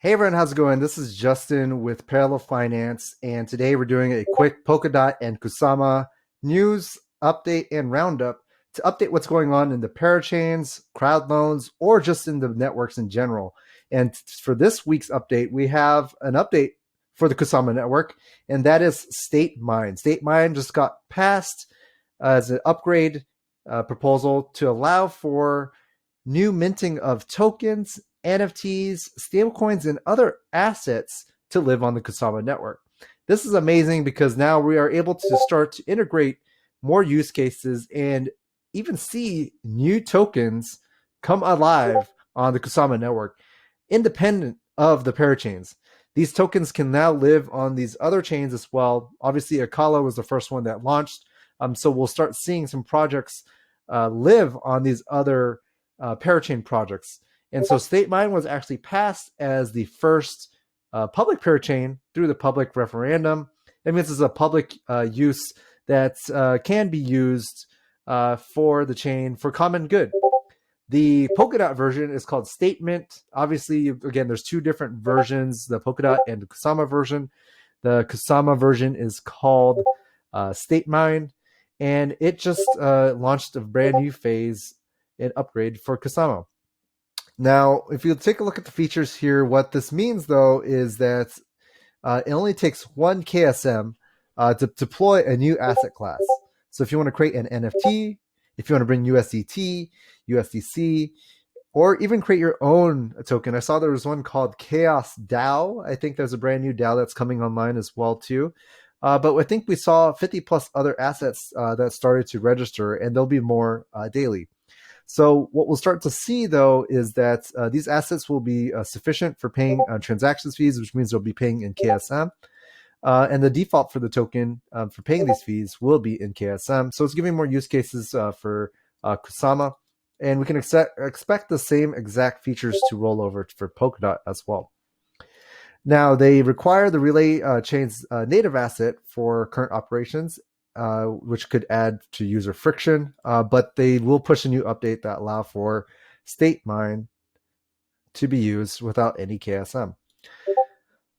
Hey everyone, how's it going? This is Justin with Parallel Finance, and today we're doing a quick Polkadot and Kusama news update and roundup to update what's going on in the parachains, crowd loans, or just in the networks in general. And for this week's update, we have an update for the Kusama network, and that is Statemine. Statemine just got passed as an upgrade proposal to allow for new minting of tokens, NFTs, stablecoins, and other assets to live on the Kusama network. This is amazing because now we are able to start to integrate more use cases and even see new tokens come alive on the Kusama network, independent of the parachains. These tokens can now live on these other chains as well. Obviously, Akala was the first one that launched, so we'll start seeing some projects live on these other parachain projects. And so Statemine was actually passed as the first public parachain through the public referendum. That means it's a public use that can be used for the chain for common good. The Polkadot version is called Statement. Obviously, again, there's two different versions, the Polkadot and the Kusama version. The Kusama version is called Statemine, and it just launched a brand new phase and upgrade for Kusama. Now, if you take a look at the features here, what this means, though, is that it only takes one KSM to deploy a new asset class. So if you want to create an NFT, if you want to bring USDT, USDC, or even create your own token. I saw there was one called Chaos DAO. I think there's a brand new DAO that's coming online as well, too. But I think we saw 50 plus other assets that started to register, and there'll be more daily. So what we'll start to see, though, is that these assets will be sufficient for paying transactions fees, which means they'll be paying in KSM. And the default for the token for paying these fees will be in KSM. So it's giving more use cases for Kusama. And we can expect the same exact features to roll over for Polkadot as well. Now, they require the Relay chain's native asset for current operations, which could add to user friction, but they will push a new update that allow for Statemine to be used without any KSM.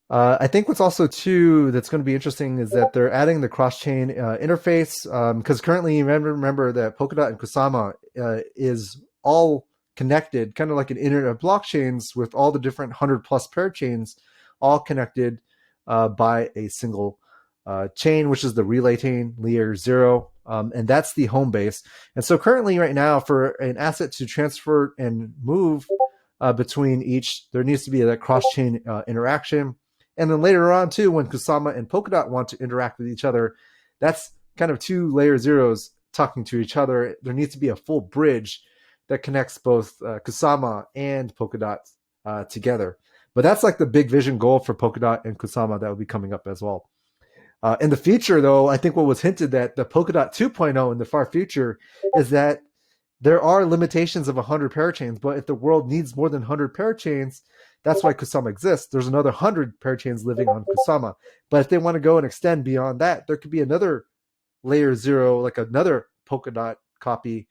I think what's also too that's going to be interesting is that they're adding the cross-chain interface, because currently remember that Polkadot and Kusama is all connected, kind of like an internet of blockchains with all the different 100 plus parachains all connected by a single chain, which is the Relay chain, layer 0, and that's the home base. And so currently right now, for an asset to transfer and move between each, there needs to be that cross-chain interaction. And then later on too, when Kusama and Polkadot want to interact with each other, that's kind of two layer zeros talking to each other. There needs to be a full bridge that connects both Kusama and Polkadot together. But that's like the big vision goal for Polkadot and Kusama that will be coming up as well. In the future, though, I think what was hinted that the Polkadot 2.0 in the far future is that there are limitations of 100 parachains, but if the world needs more than 100 parachains, that's why Kusama exists. There's another 100 parachains living on Kusama. But if they want to go and extend beyond that, there could be another layer 0, like another Polkadot copy,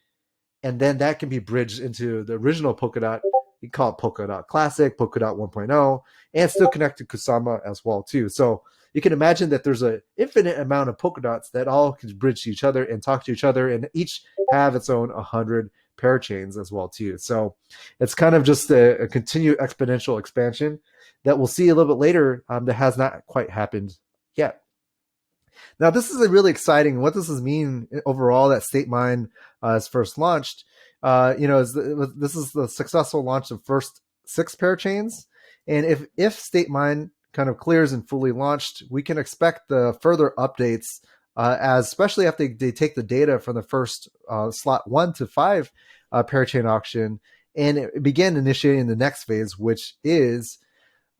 and then that can be bridged into the original Polkadot. You call it Polkadot Classic, Polkadot 1.0, and still connect to Kusama as well, too. So you can imagine that there's an infinite amount of Polkadots that all can bridge to each other and talk to each other, and each have its own 100 parachains as well, too. So it's kind of just a continued exponential expansion that we'll see a little bit later that has not quite happened yet. Now, this is really exciting. What does this mean overall that Statemine is first launched? This is the successful launch of first 6 parachains. And if Statemine kind of clears and fully launched, we can expect the further updates, especially after they take the data from the first slot 1 to 5 parachain auction and begin initiating the next phase, which is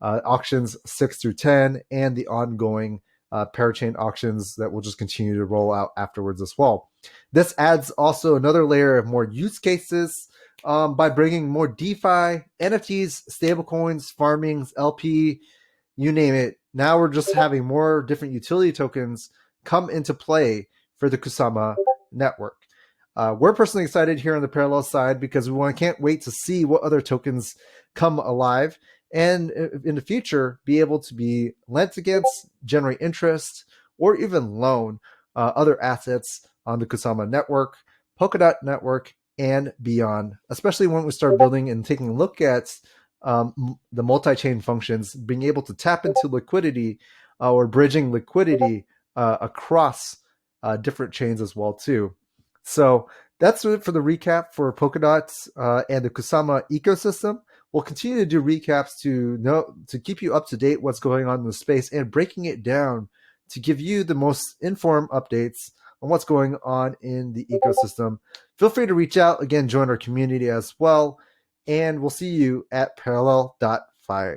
auctions 6 through 10 and the ongoing parachain auctions that will just continue to roll out afterwards as well. This adds also another layer of more use cases by bringing more DeFi, NFTs, stablecoins, farmings, LP, you name it. Now we're just having more different utility tokens come into play for the Kusama network. We're personally excited here on the Parallel side because we can't wait to see what other tokens come alive. and in the future be able to be lent against, generate interest, or even loan other assets on the Kusama network, Polkadot network, and beyond, especially when we start building and taking a look at the multi-chain functions, being able to tap into liquidity or bridging liquidity across different chains as well too. So that's it for the recap for Polkadot and the Kusama ecosystem. We'll continue to do recaps to keep you up to date what's going on in the space and breaking it down to give you the most informed updates on what's going on in the ecosystem. Feel free to reach out. Again, join our community as well. And we'll see you at parallel.fi.